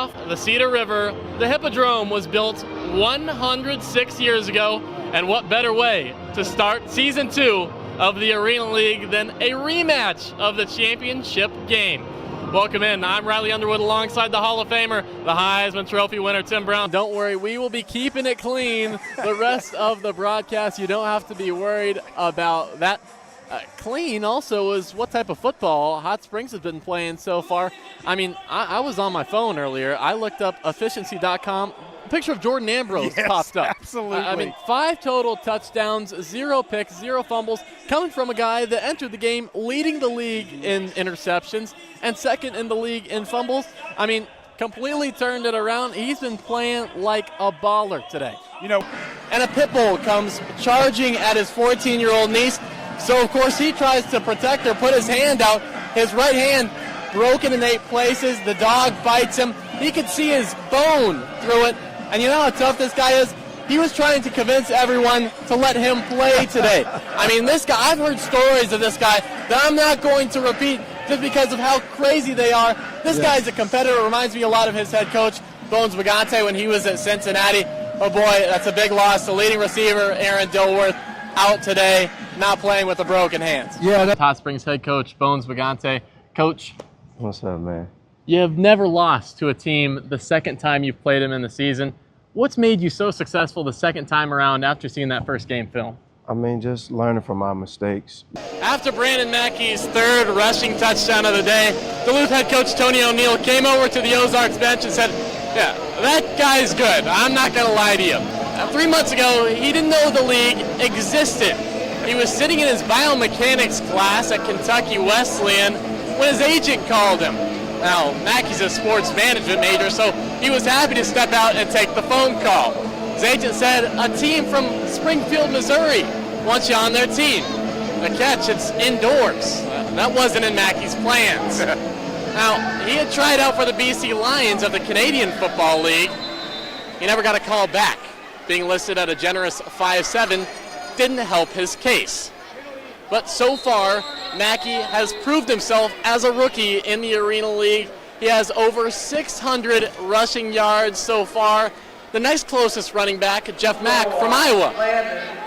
off the Cedar River. The Hippodrome was built 106 years ago, and what better way to start Season 2 of the Arena League than a rematch of the championship game. Welcome in. I'm Riley Underwood alongside the Hall of Famer, the Heisman Trophy winner, Tim Brown. Don't worry, we will be keeping it clean the rest of the broadcast. You don't have to be worried about that. Clean also is what type of football Hot Springs has been playing so far. I mean, I was on my phone earlier. I looked up efficiency.com. A picture of Jordan Ambrose popped up. Absolutely. I mean, 5 total touchdowns, 0 picks, 0 fumbles, coming from a guy that entered the game leading the league in interceptions and second in the league in fumbles. I mean, completely turned it around. He's been playing like a baller today. And a pit bull comes charging at his 14-year-old niece. So, of course, he tries to protect her, put his hand out. His right hand broken in 8 places. The dog bites him. He could see his bone through it. And you know how tough this guy is? He was trying to convince everyone to let him play today. I mean, this guy, I've heard stories of this guy that I'm not going to repeat just because of how crazy they are. This guy's a competitor. Reminds me a lot of his head coach, Bones Bagante, when he was at Cincinnati. Oh, boy, that's a big loss. The leading receiver, Aaron Dilworth, out today, not playing with a broken hand. Yeah. Hot Springs head coach, Bones Bagante. Coach. What's up, man? You have never lost to a team the second time you've played them in the season. What's made you so successful the second time around after seeing that first game film? I mean, just learning from my mistakes. After Brandon Mackey's 3rd rushing touchdown of the day, Duluth head coach Tony O'Neill came over to the Ozarks bench and said, yeah, that guy's good. I'm not going to lie to you. 3 months ago, he didn't know the league existed. He was sitting in his biomechanics class at Kentucky Wesleyan when his agent called him. Now, Mackey's a sports management major, so he was happy to step out and take the phone call. His agent said, a team from Springfield, Missouri wants you on their team. The catch, it's indoors. That wasn't in Mackey's plans. Now, he had tried out for the BC Lions of the Canadian Football League. He never got a call back. Being listed at a generous 5'7" didn't help his case. But so far, Mackey has proved himself as a rookie in the Arena League. He has over 600 rushing yards so far. The next closest running back, Jeff Mack from Iowa,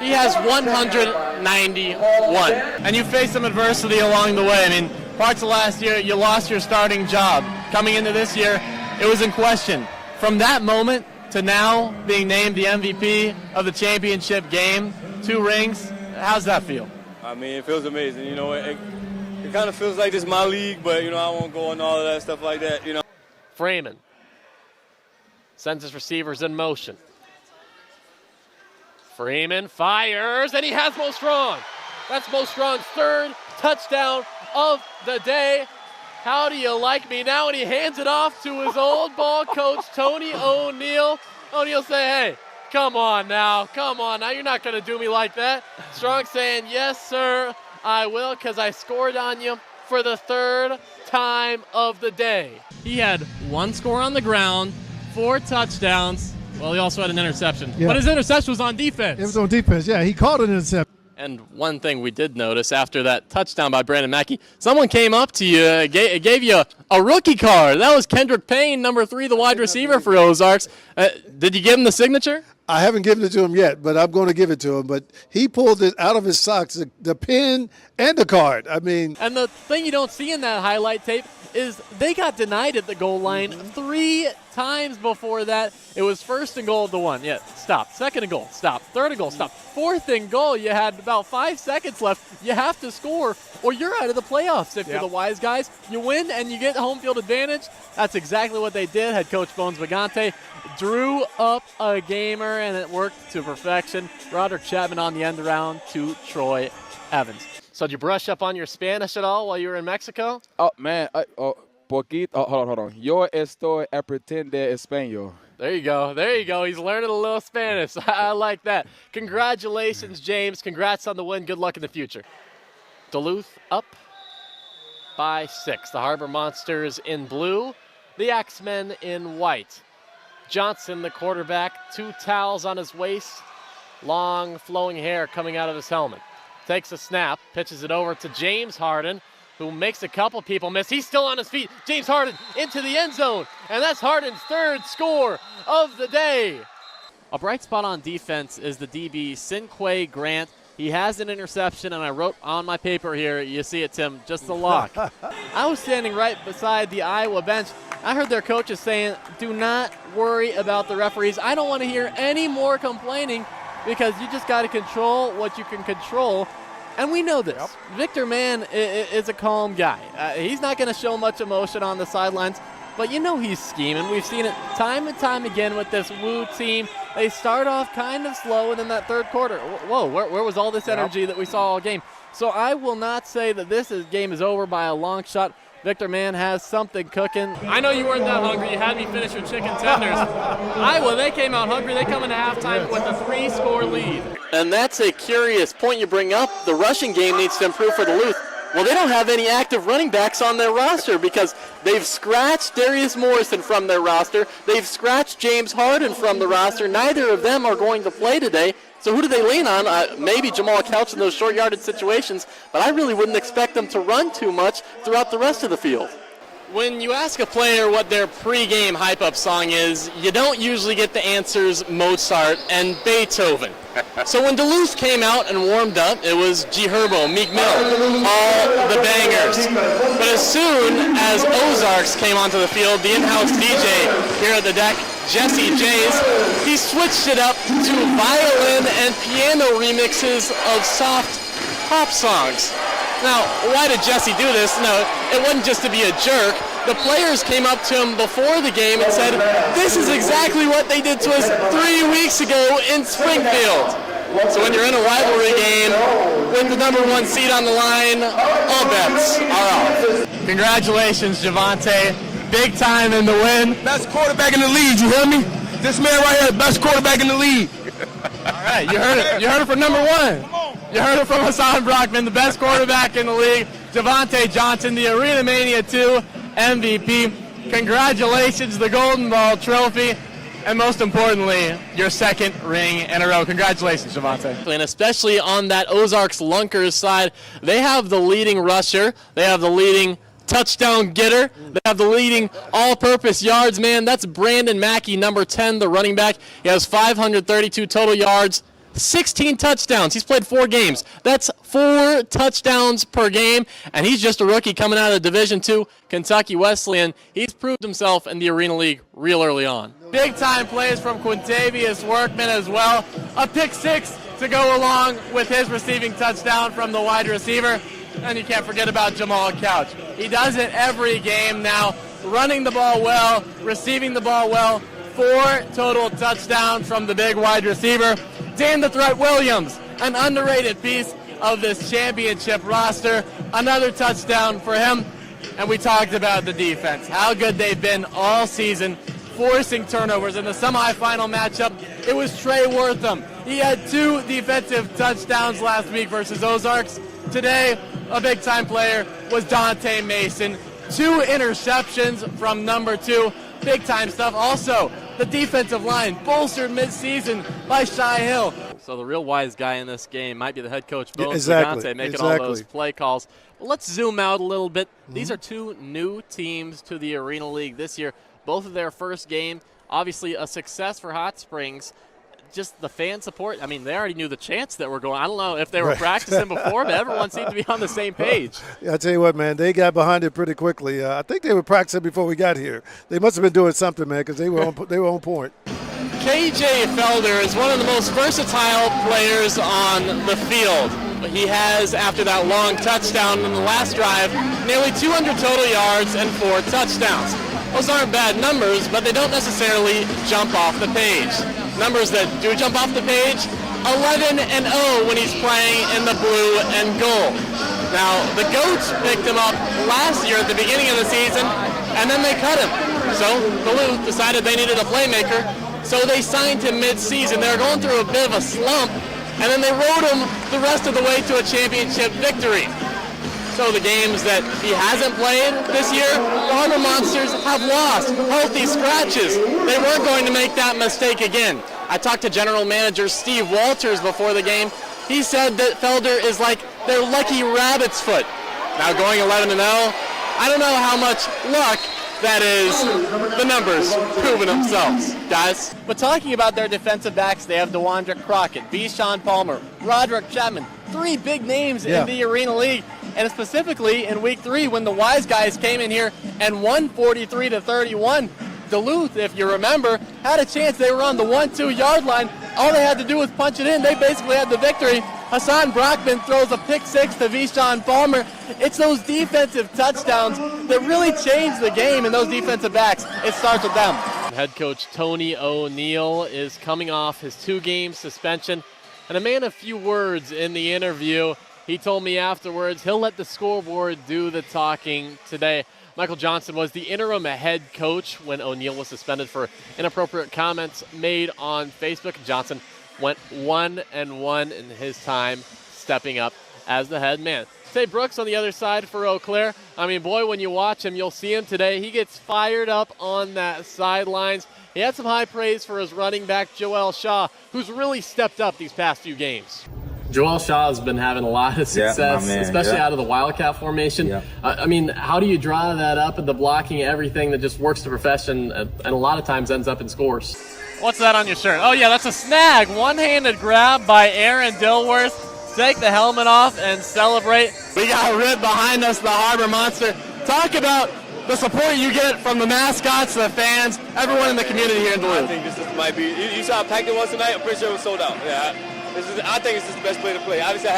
he has 191. And you faced some adversity along the way. I mean, parts of last year, you lost your starting job. Coming into this year, it was in question. From that moment to now being named the MVP of the championship game, 2 rings, how's that feel? I mean, it feels amazing. It kind of feels like this is my league, but, I won't go on all of that stuff like that, Freeman sends his receivers in motion. Freeman fires, and he has Mo Strong. That's Mo Strong's 3rd touchdown of the day. How do you like me now? And he hands it off to his old ball coach, Tony O'Neill. O'Neill say, hey, come on now, you're not going to do me like that. Strong saying, yes, sir, I will, because I scored on you for the 3rd time of the day. He had 1 score on the ground, 4 touchdowns. Well, he also had an interception. Yeah. But his interception was on defense. It was on defense, yeah. He called an interception. And one thing we did notice after that touchdown by Brandon Mackey, someone came up to you, gave you a rookie card. That was Kendrick Payne, number 3, the wide receiver for Ozarks. Did you give him the signature? I haven't given it to him yet, but I'm going to give it to him. But he pulled it out of his socks, the pin and the card. I mean. And the thing you don't see in that highlight tape is they got denied at the goal line 3 times before that. It was 1st and goal at the 1. Yeah, stop. 2nd and goal. Stop. 3rd and goal. Stop. 4th and goal. You had about 5 seconds left. You have to score or you're out of the playoffs if you're the wise guys. You win and you get home field advantage. That's exactly what they did. Head coach Bones Bagante drew up a gamer and it worked to perfection. Roderick Chapman on the end around to Troy Evans. So did you brush up on your Spanish at all while you were in Mexico? Oh, man. Poquito. Hold on. Yo estoy aprender español. There you go. He's learning a little Spanish. I like that. Congratulations, James. Congrats on the win. Good luck in the future. Duluth up by 6. The Harbor Monsters in blue. The Axemen in white. Johnson, the quarterback, 2 towels on his waist. Long flowing hair coming out of his helmet. Takes a snap, pitches it over to James Harden. who makes a couple people miss. He's still on his feet. James Harden into the end zone, and that's Harden's third score of the day. A bright spot on defense is the DB, Cinquay Grant. He has an interception, and I wrote on my paper here, you see it, Tim, just a lock. I was standing right beside the Iowa bench. I heard their coaches saying, do not worry about the referees. I don't want to hear any more complaining because you just got to control what you can control. And we know this. Yep. Victor Mann is a calm guy. He's not going to show much emotion on the sidelines, but you know he's scheming. We've seen it time and time again with this Woo team. They start off kind of slow, and in that third quarter, whoa, where was all this energy that we saw all game? So I will not say that this game is over by a long shot. Victor Mann has something cooking. I know you weren't that hungry. You had me finish your chicken tenders. Iowa, they came out hungry. They come into halftime with a 3-score lead. And that's a curious point you bring up. The rushing game needs to improve for Duluth. Well, they don't have any active running backs on their roster because they've scratched Darius Morrison from their roster. They've scratched James Harden from the roster. Neither of them are going to play today. So who do they lean on? Maybe Jamal Couch in those short yardage situations, but I really wouldn't expect them to run too much throughout the rest of the field. When you ask a player what their pregame hype-up song is, you don't usually get the answers Mozart and Beethoven. So when Duluth came out and warmed up, it was G Herbo, Meek Mill, all the bangers. But as soon as Ozarks came onto the field, the in-house DJ here at the deck, Jesse Jays, he switched it up to violin and piano remixes of soft pop songs. Now, why did Jesse do this? No, it wasn't just to be a jerk. The players came up to him before the game and said, this is exactly what they did to us 3 weeks ago in Springfield. So when you're in a rivalry game with the #1 seed on the line, all bets are off. Congratulations, Javante. Big time in the win. Best quarterback in the league, you hear me? This man right here, best quarterback in the league. All right, you heard it. You heard it from #1. You heard it from Hassan Brockman, the best quarterback in the league. Javante Johnson, the Arena Mania 2 MVP. Congratulations, the Golden Ball Trophy. And most importantly, your second ring in a row. Congratulations, Javante. And especially on that Ozarks Lunkers side, they have the leading rusher. They have the leading touchdown getter. They have the leading all-purpose yards man. That's Brandon Mackey, number 10, the running back. He has 532 total yards, 16 touchdowns. He's played 4 games. That's 4 touchdowns per game, and he's just a rookie coming out of Division II, Kentucky Wesleyan. He's proved himself in the Arena League real early on. Big-time plays from Quintavious Workman as well. A pick 6 to go along with his receiving touchdown from the wide receiver. And you can't forget about Jamal Couch. He does it every game now, running the ball well, receiving the ball well. 4 total touchdowns from the big wide receiver. Dan the Threat Williams, an underrated piece of this championship roster. Another touchdown for him. And we talked about the defense, how good they've been all season, forcing turnovers. In the semifinal matchup, it was Trey Wortham. He had 2 defensive touchdowns last week versus Ozarks. Today, a big-time player was Dante Mason. 2 interceptions from number 2. Big-time stuff. Also, the defensive line bolstered mid-season by Shai Hill. So the real wise guy in this game might be the head coach, Bones Dante, making all those play calls. But let's zoom out a little bit. These are 2 new teams to the Arena League this year. Both of their first game, obviously a success for Hot Springs. Just the fan support. I mean, they already knew the chants that were going. I don't know if they were practicing before, but everyone seemed to be on the same page. Yeah, I tell you what, man, they got behind it pretty quickly. I think they were practicing before we got here. They must have been doing something, man, because they were on point. KJ Felder is one of the most versatile players on the field. He has, after that long touchdown in the last drive, nearly 200 total yards and 4 touchdowns. Those aren't bad numbers, but they don't necessarily jump off the page. Numbers that do jump off the page, 11-0 when he's playing in the blue and gold. Now, the Goats picked him up last year at the beginning of the season, and then they cut him. So Duluth decided they needed a playmaker, so they signed him mid-season. They were going through a bit of a slump, and then they rode him the rest of the way to a championship victory. So the games that he hasn't played this year, the Harbor Monsters have lost healthy scratches. They weren't going to make that mistake again. I talked to General Manager Steve Walters before the game. He said that Felder is like their lucky rabbit's foot. Now going 11-0. I don't know how much luck that is. The numbers proving themselves, guys. But talking about their defensive backs, they have DeWandre Crockett, Bichon Palmer, Roderick Chapman, 3 big names in the Arena League. And specifically in Week 3 when the Wise Guys came in here and won 43-31. Duluth, if you remember, had a chance. They were on the 1-2 yard line. All they had to do was punch it in. They basically had the victory. Hassan Brockman throws a pick 6 to Bichon Palmer. It's those defensive touchdowns that really change the game, and those defensive backs, it starts with them. Head coach Tony O'Neill is coming off his 2-game suspension, and a man of few words in the interview. He told me afterwards he'll let the scoreboard do the talking today. Michael Johnson was the interim head coach when O'Neill was suspended for inappropriate comments made on Facebook. Johnson went 1-1 in his time stepping up as the head man. Tay Brooks on the other side for Eau Claire. I mean, boy, when you watch him, you'll see him today. He gets fired up on that sidelines. He had some high praise for his running back, Joel Shaw, who's really stepped up these past few games. Joel Shaw has been having a lot of success, especially out of the Wildcat formation. I mean, how do you draw that up in the blocking, everything that just works to perfection and a lot of times ends up in scores? What's that on your shirt? Oh, yeah, that's a snag. One-handed grab by Aaron Dilworth. Take the helmet off and celebrate. We got Rip behind us, the Harbor Monster. Talk about the support you get from the mascots, the fans, everyone in the community here in Duluth. I think this might be, you saw how packed it was tonight? I'm pretty sure it was sold out. Yeah. I think it's just the best play to play. Obviously,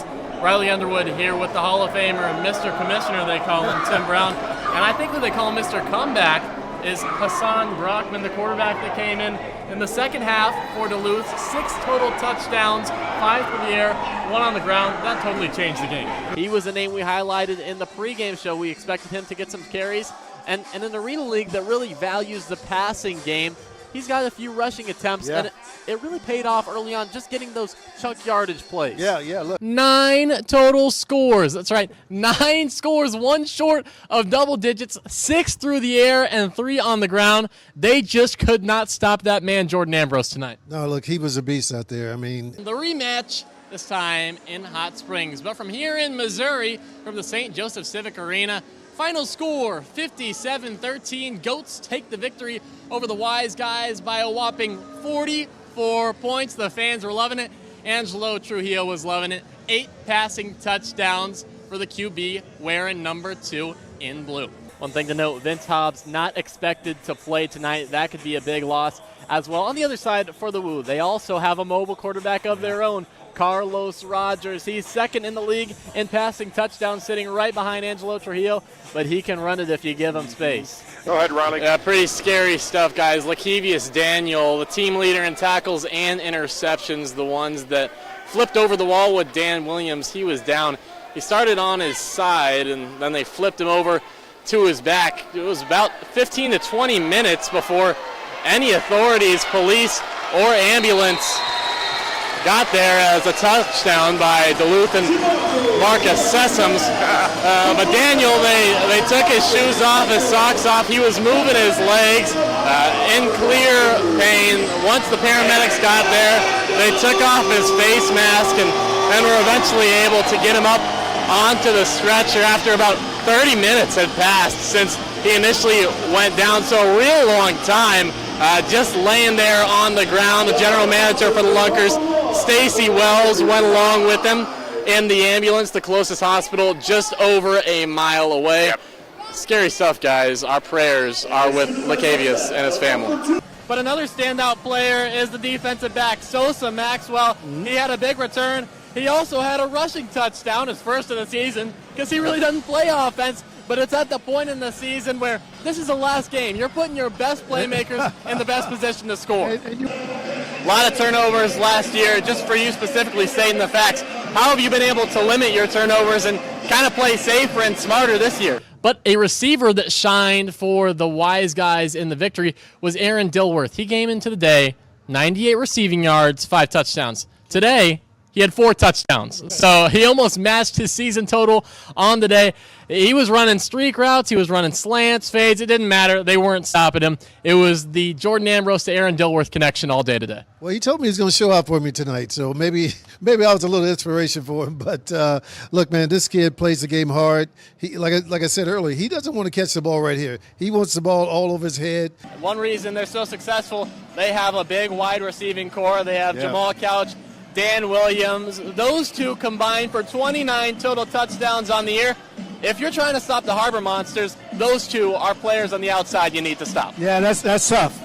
Riley Underwood here with the Hall of Famer, Mr. Commissioner, they call him, Tim Brown. And I think what they call Mr. Comeback is Hassan Brockman, the quarterback that came in the second half for Duluth. 6 total touchdowns, 5 through the air, 1 on the ground. That totally changed the game. He was a name we highlighted in the pregame show. We expected him to get some carries. And in an Arena League that really values the passing game, he's got a few rushing attempts, and it really paid off early on, just getting those chunk yardage plays. Look. 9 total scores. That's right, 9 scores, 1 short of double digits, 6 through the air and 3 on the ground. They just could not stop that man, Jordan Ambrose, tonight. No, look, he was a beast out there. I mean, the rematch this time in Hot Springs, but from here in Missouri, from the St. Joseph Civic Arena. Final score, 57-13. Goats take the victory over the Wise Guys by a whopping 44 points. The fans were loving it. Angelo Trujillo was loving it. 8 passing touchdowns for the QB wearing number 2 in blue. One thing to note, Vince Hobbs not expected to play tonight. That could be a big loss as well. On the other side for the Woo, they also have a mobile quarterback of their own, Carlos Rogers. He's second in the league in passing touchdowns, sitting right behind Angelo Trujillo, but he can run it if you give him space. Go ahead, Riley. Yeah, pretty scary stuff, guys. Lakevius Daniel, the team leader in tackles and interceptions, the ones that flipped over the wall with Dan Williams. He was down. He started on his side, and then they flipped him over to his back. It was about 15 to 20 minutes before any authorities, police, or ambulance got there as a touchdown by Duluth and Marcus Sessoms. But Daniel, they took his shoes off, his socks off. He was moving his legs in clear pain. Once the paramedics got there, they took off his face mask and then were eventually able to get him up onto the stretcher after about 30 minutes had passed since he initially went down. So a real long time just laying there on the ground. The general manager for the Lunkers, Stacy Wells, went along with him in the ambulance, the closest hospital just over a mile away. Yep. Scary stuff, guys. Our prayers are with Lakevius and his family. But another standout player is the defensive back, Sosa Maxwell. He had a big return. He also had a rushing touchdown, his first of the season, because he really doesn't play offense. But it's at the point in the season where this is the last game. You're putting your best playmakers in the best position to score. A lot of turnovers last year. Just for you specifically stating the facts, how have you been able to limit your turnovers and kind of play safer and smarter this year? But a receiver that shined for the Wise Guys in the victory was Aaron Dilworth. He came into the day, 98 receiving yards, 5 touchdowns. Today, He had 4 touchdowns. So he almost matched his season total on the day. He was running streak routes. He was running slants, fades. It didn't matter. They weren't stopping him. It was the Jordan Ambrose to Aaron Dilworth connection all day today. Well, he told me he's going to show up for me tonight, so maybe I was a little inspiration for him. But look, man, this kid plays the game hard. He, like I said earlier, he doesn't want to catch the ball right here. He wants the ball all over his head. One reason they're so successful, they have a big wide receiving core. They have Jamal Couch, Dan Williams. Those two combined for 29 total touchdowns on the year. If you're trying to stop the Harbor Monsters, those two are players on the outside you need to stop. Yeah, that's tough.